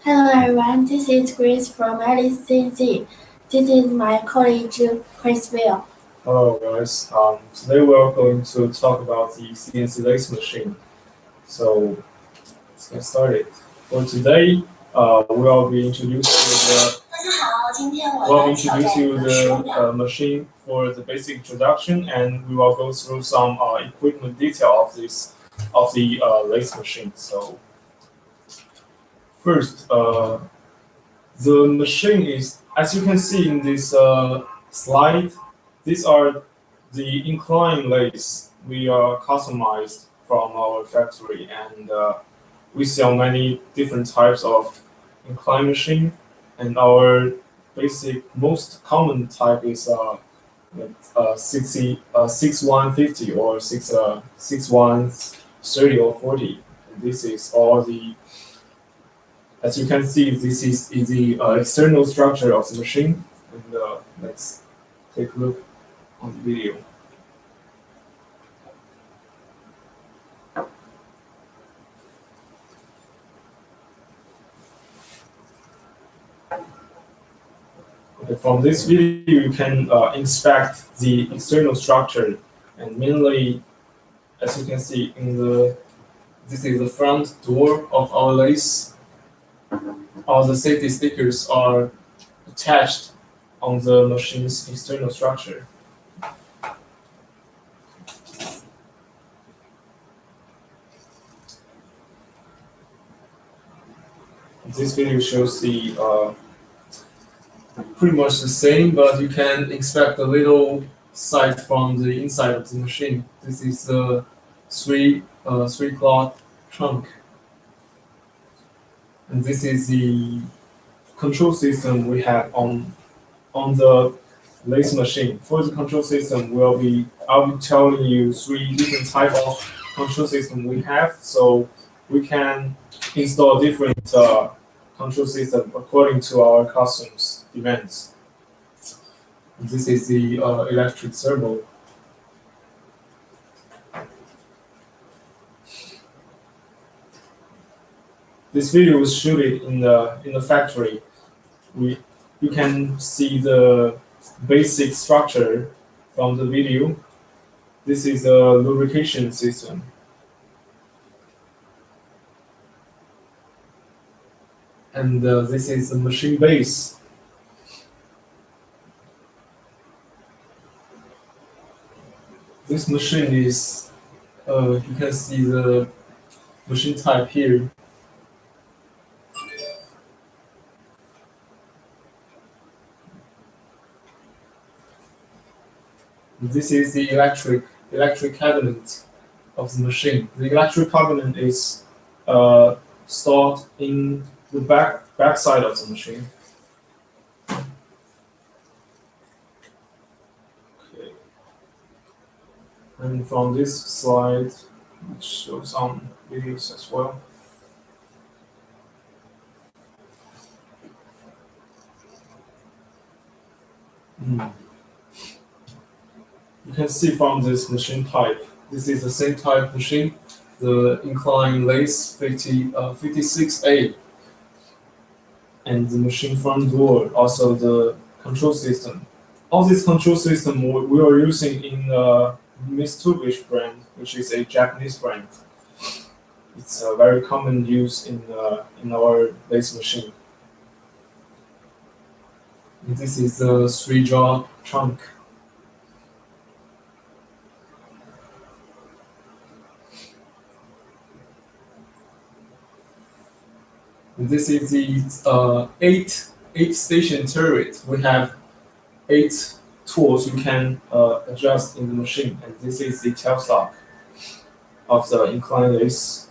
Hello everyone, this is Grace from Cnc. This is my colleague Chris Will. Hello guys, today we are going to talk about the CNC lathe machine. So let's get started. For today, we'll be introducing the machine for the basic introduction, and we will go through some equipment detail of the lathe machine. So first, the machine is, as you can see in this slide, these are the incline lathes we are customized from our factory, and we sell many different types of incline machine. And our basic most common type is 6150 or 6130 or 40. And this is all the, as you can see, this is the external structure of the machine. And let's take a look on the video. Okay, from this video, you can inspect the external structure, and mainly, as you can see, this is the front door of our lathe. All the safety stickers are attached on the machine's external structure. This video shows the pretty much the same, but you can expect a little sight from the inside of the machine. This is the three cloth trunk, and this is the control system we have on the lathe machine. For the control system, I'll be telling you three different type of control system we have, so we can install different control system according to our customers' demands. This is the electric servo. This video was shot in the factory. You can see the basic structure from the video. This is a lubrication system. And this is the machine base. This machine is, you can see the machine type here. This is the electric cabinet of the machine. The electric cabinet is stored in the back side of the machine. Okay. And from this slide, it shows some videos as well. You can see from this machine type, this is the same type machine, the incline lathe 56A. And the machine front door, also the control system. All this control system we are using in Mitsubishi brand, which is a Japanese brand. It's a very common use in our lathe machine. And this is the three-jaw trunk. This is the eight station turret. We have 8 tools you can adjust in the machine, and this is the tailstock of the incline lathe.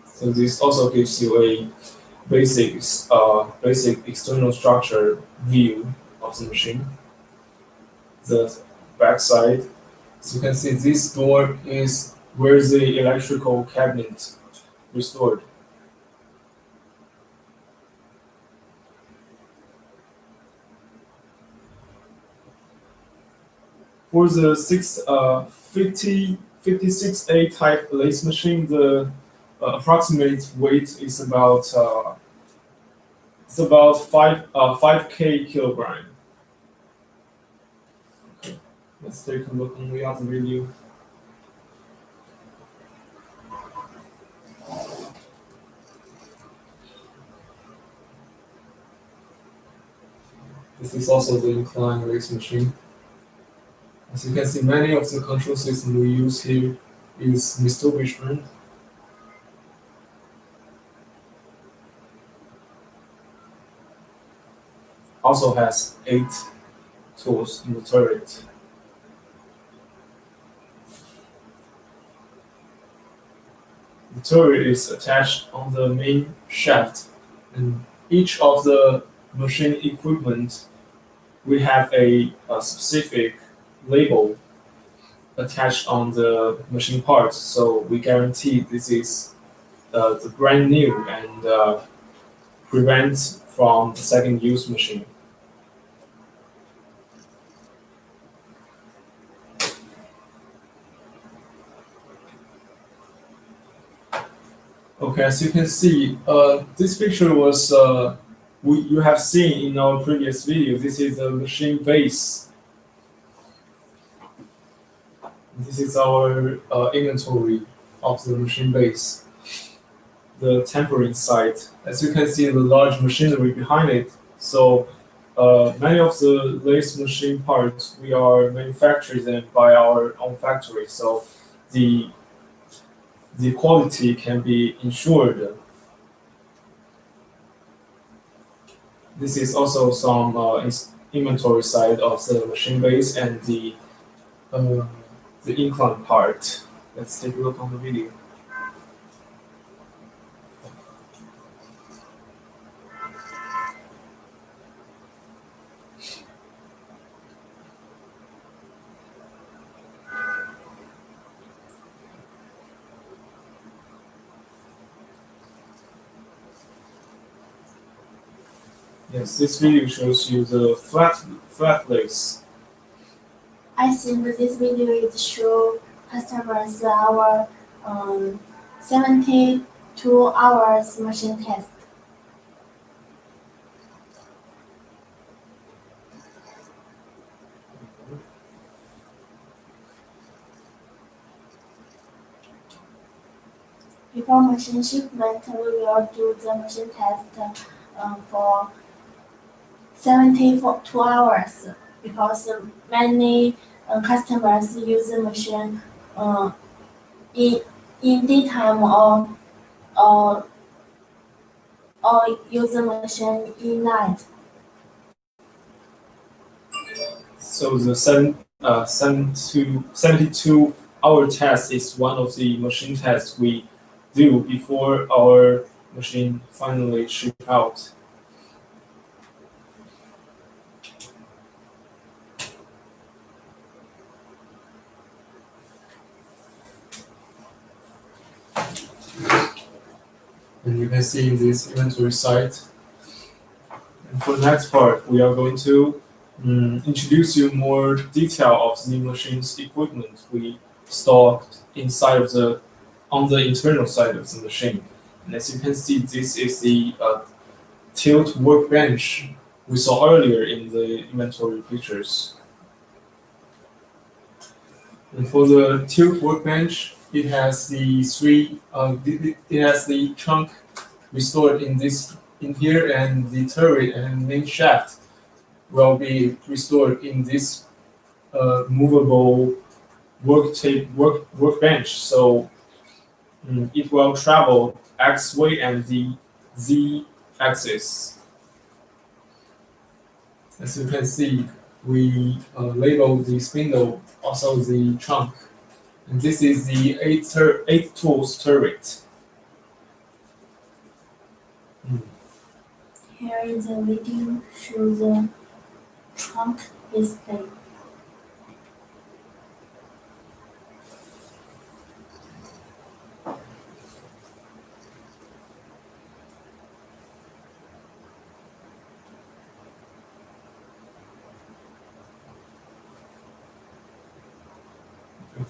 So this also gives you a basic external structure view of the machine. The back side, as you can see, this door is where the electrical cabinet restored. For the 56A type lathe machine, the approximate weight is about 5K kilogram. Okay, let's take a look on the other video. This is also the incline lathe machine. As you can see, many of the control system we use here is refurbishment. Also has 8 tools in the turret. The turret is attached on the main shaft, and each of the machine equipment we have a specific label attached on the machine parts, so we guarantee this is the brand new and prevent from the second use machine. Okay, as you can see, this picture was you have seen in our previous video. This is a machine base. This is our inventory of the machine base. The tempering site. As you can see, the large machinery behind it. So many of the lathe machine parts we are manufacturing them by our own factory. So the the quality can be ensured. This is also some inventory side of the machine base and uh, the incline part. Let's take a look on the video. Yes, this video shows you the flat lace. I think this video is show customers our 72 hours machine test. Before machine shipment, we will do the machine test for 72 hours because many customers use the machine uh, in daytime or use the machine in night. So the 72-hour test is one of the machine tests we do before our machine finally ship out. And you can see this inventory site. And for the next part, we are going to introduce you more detail of the machine's equipment we stocked inside of on the internal side of the machine. And as you can see, this is the tilt workbench we saw earlier in the inventory pictures. And for the tilt workbench, it has it has the trunk restored in here, and the turret and main shaft will be restored in this movable workbench. So it will travel X way and the Z axis. As you can see, we label the spindle, also the trunk. And this is the 8 tools turret. Here is a video show the trunk display.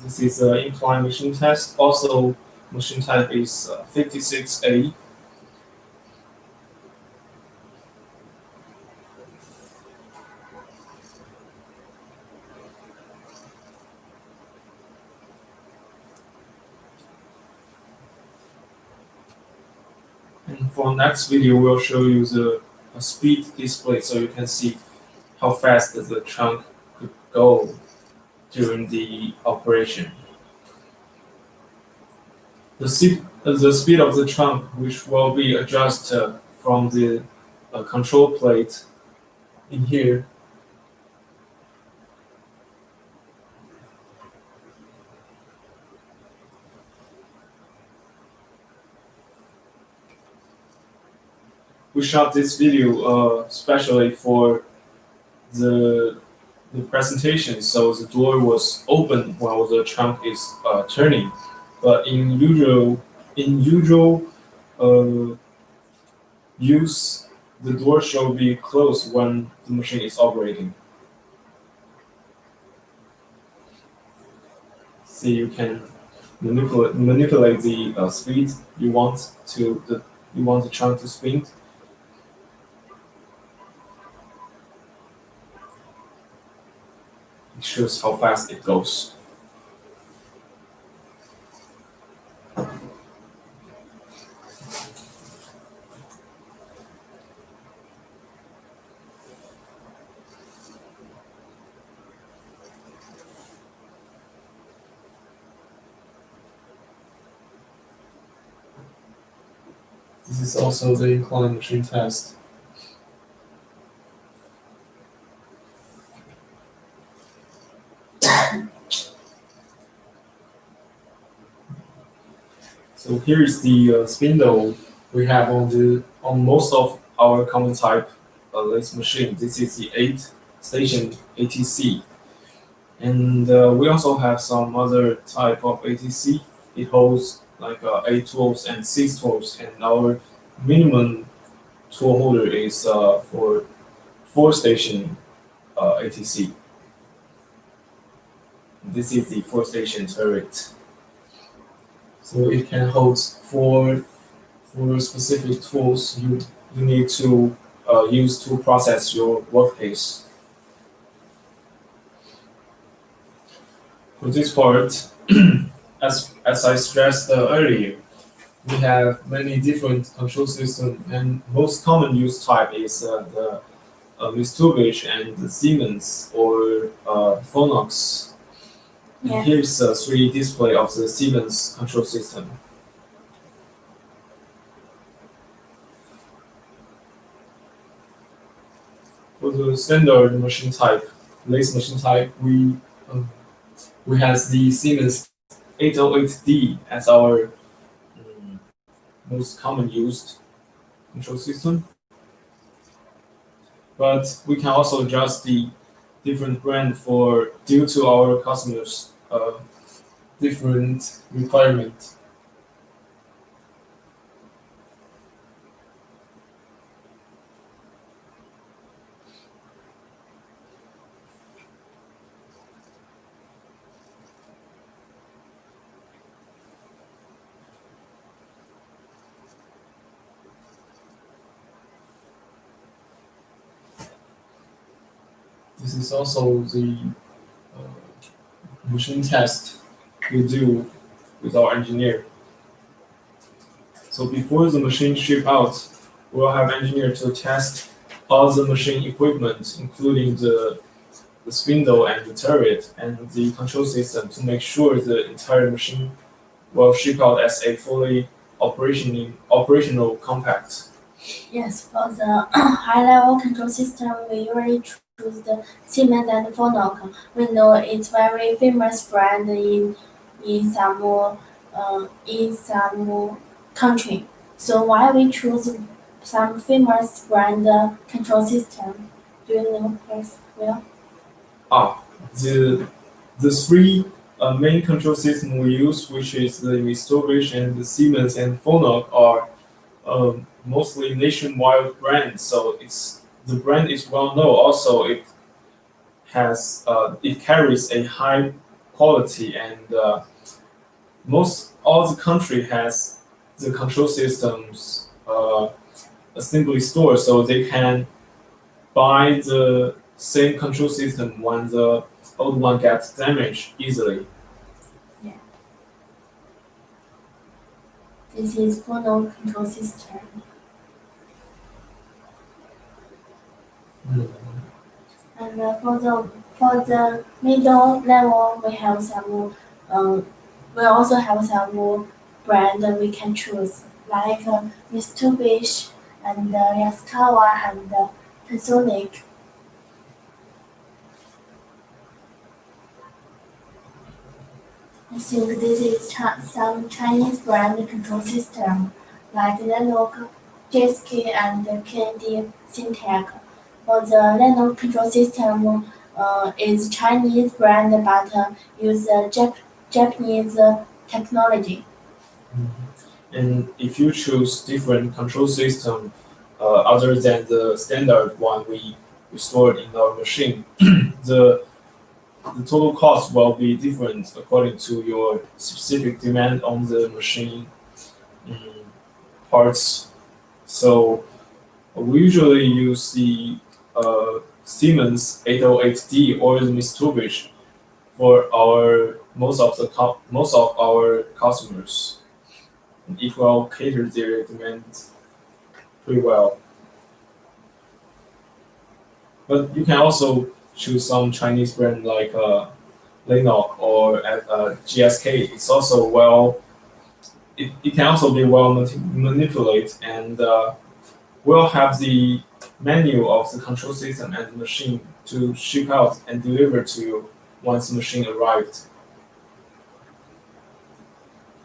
This is an incline machine test. Also, machine type is 56A. And for next video, we'll show you the a speed display so you can see how fast the trunk could go during the operation. The speed of the trunk, which will be adjusted from the control plate in here. We shot this video especially for the the presentation, so the door was open while the trunk is turning. But in usual uh, use, the door should be closed when the machine is operating. So you can manipulate the speed you want the trunk to spin. It shows how fast it goes. This is also the incline machine test. So here is the spindle we have on most of our common type lathe machine. This is the 8 station ATC, and we also have some other type of ATC. It holds like 8 tools and 6 tools, and our minimum tool holder is for 4 station ATC. This is the 4 station turret. So it can hold four specific tools you need to use to process your workpiece. For this part, as I stressed earlier, we have many different control systems, and most common use type is the Mitsubishi and the Siemens or Phonox. Yeah. Here's a 3D display of the Siemens control system. For the standard machine type, lathe machine type, we have the Siemens 808D as our most common used control system. But we can also adjust the different brand for due to our customers' different requirements. This is also the machine test we do with our engineer. So before the machine ship out, we'll have engineer to test all the machine equipment, including the spindle and the turret and the control system, to make sure the entire machine will ship out as a fully operational compact. Yes, for the high-level control system, we usually choose the Siemens and Phonox. We know it's very famous brand in some country. So why we choose some famous brand control system? Do you know, please? Will? Ah, the three main control system we use, which is the Mitsubishi and the Siemens and Phonak, are mostly nationwide brands. So the brand is well known. Also, it carries a high quality, and most all the country has the control systems assembly store, so they can buy the same control system when the old one gets damaged easily. Yeah, this is phono control system. Mm. And for the middle level, we have some. We also have some brand that we can choose, like Mitsubishi and Yaskawa and Panasonic. I think this is some Chinese brand control system, like Lennox, JSK, and Kennedy Syntec. For the Lennox control system, is Chinese brand but use Japanese technology. And if you choose different control system other than the standard one we stored in our machine, the the total cost will be different according to your specific demand on the machine mm, parts. So we usually use the Siemens 808D or the Mitsubishi for our most of our customers. It will cater their demand pretty well. But you can also choose some Chinese brand like Lennox or GSK. It's also well. It can also be well manipulated and will have the menu of the control system and the machine to ship out and deliver to you once the machine arrived.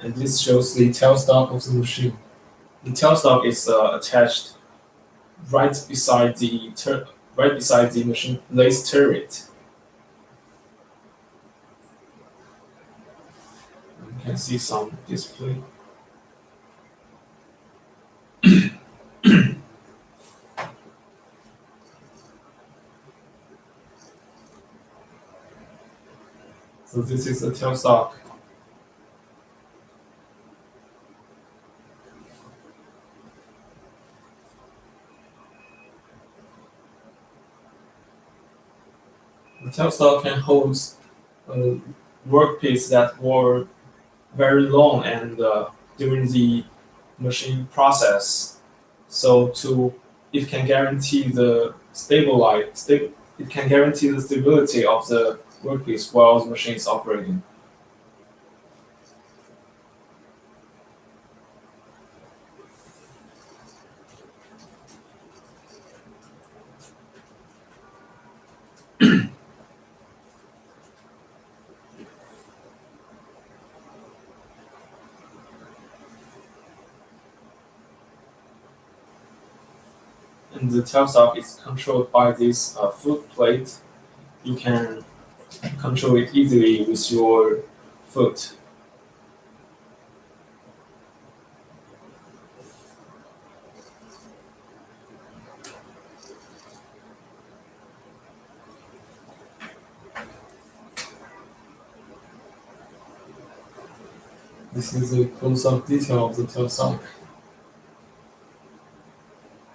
And this shows the tailstock of the machine. The tailstock is attached right beside the machine lathe turret. You can see some display. So this is the tailstock. The tailstock can hold a workpiece that were very long and during the machine process. So to it can guarantee the it can guarantee the stability of the workpiece while the machine is operating. And the tailstock is controlled by this foot plate. You can control it easily with your foot. This is a close-up detail of the tailstock.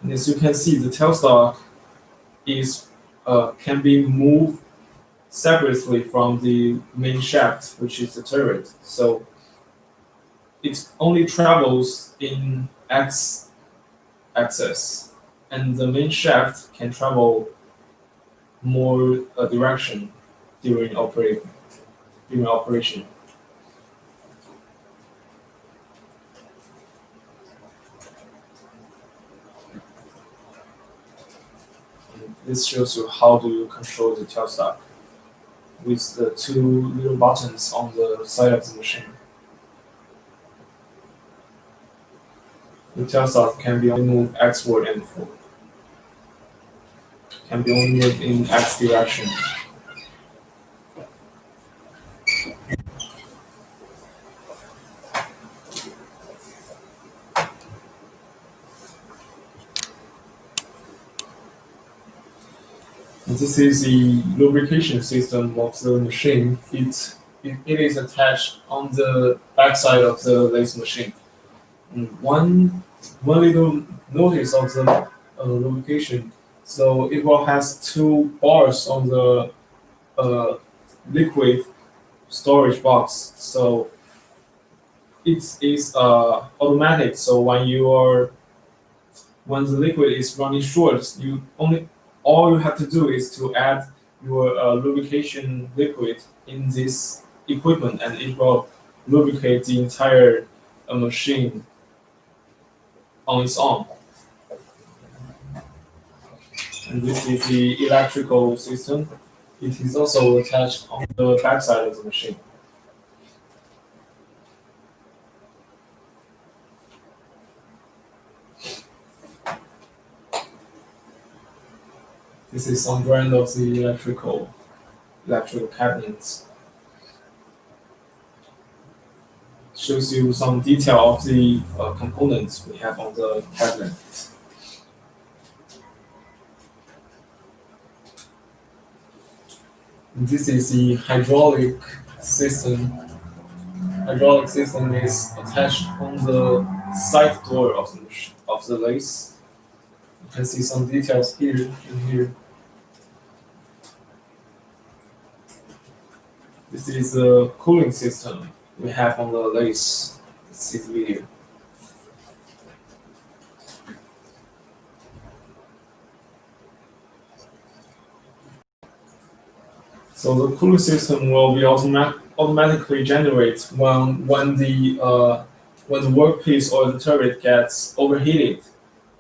And as you can see, the tailstock is can be moved separately from the main shaft, which is the turret. So it only travels in x axis, and the main shaft can travel more direction during operation. And this shows you how do you control the tailstock with the two little buttons on the side of the machine. The tailstock can be only moved xward and forward. Can be only moved in x direction. And this is the lubrication system of the machine. It it is attached on the backside of the lathe machine. One little notice of the lubrication. So it will has two bars on the uh, liquid storage box. So it is automatic. So when the liquid is running short, you only all you have to do is to add your lubrication liquid in this equipment, and it will lubricate the entire machine on its own. And this is the electrical system. It is also attached on the backside of the machine. This is some brand of the electrical cabinets. Shows you some detail of the components we have on the cabinet. And this is the hydraulic system. Hydraulic system is attached on the side door of the lathe. You can see some details here and here. This is the cooling system we have on the lathe. Let's see the video. So the cooling system will be automatically generate when the workpiece or the turret gets overheated.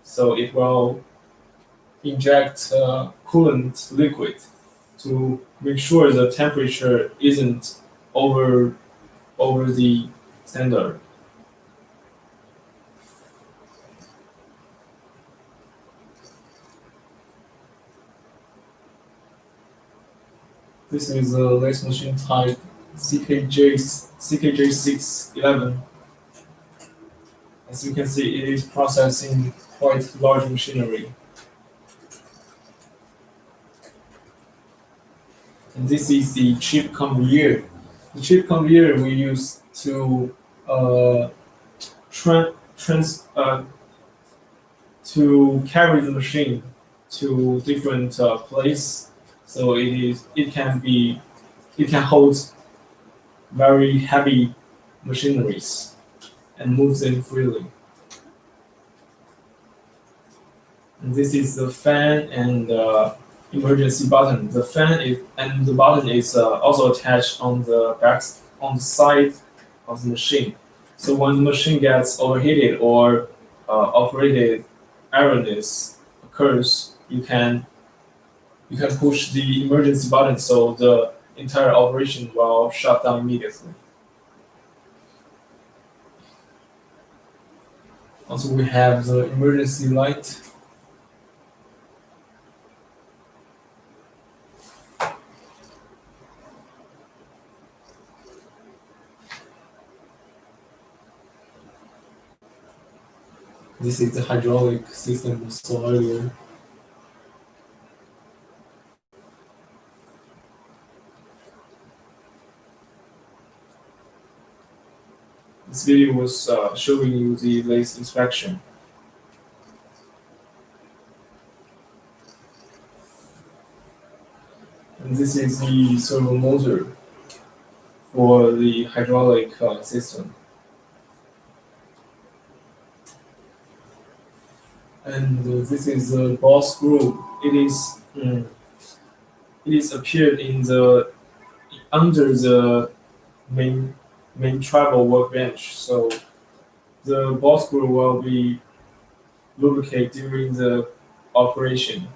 So it will inject coolant liquid to make sure the temperature isn't over the standard. This is a lathe machine type CKJ611. As you can see, it is processing quite large machinery. And this is the chip conveyor. The chip conveyor we use to tra- trans to carry the machine to different places. So it can hold very heavy machineries and move them freely. And this is the fan and emergency button. The button is also attached on the on the side of the machine. So when the machine gets overheated or operated errorness occurs, you can push the emergency button so the entire operation will shut down immediately. Also, we have the emergency light. This is the hydraulic system we saw earlier. This video was showing you the lathe inspection. And this is the servo motor for the hydraulic system. And this is the ball screw. It is appeared in the under the main travel workbench. So the ball screw will be lubricated during the operation.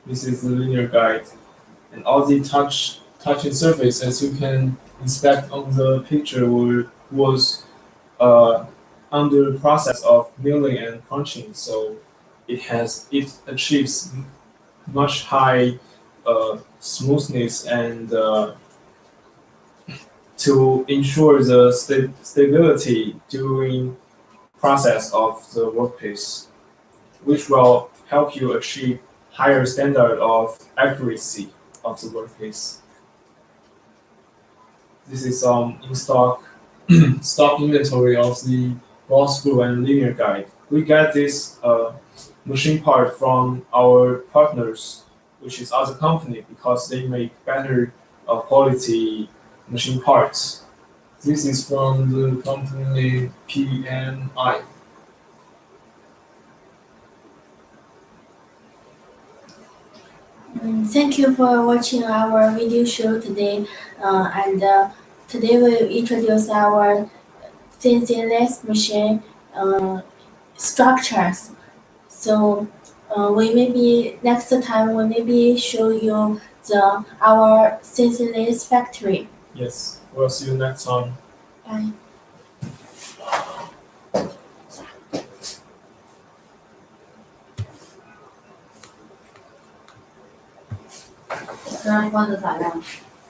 This is the linear guide, and all the touching surface, as you can inspect on the picture, was uh, under the process of milling and crunching. So it achieves much high smoothness and to ensure the stability during process of the workpiece, which will help you achieve higher standard of accuracy of the workpiece. This is in stock inventory of the raw spool and linear guide. We get this machine part from our partners, which is other company, because they make better quality machine parts. This is from the company PMI. Thank you for watching our video show today. And today we'll introduce our Cnc Lathe machine structures. So we maybe next time we maybe show you the our Cnc Lathe factory. Yes, we'll see you next time. Bye. 让关子咋样？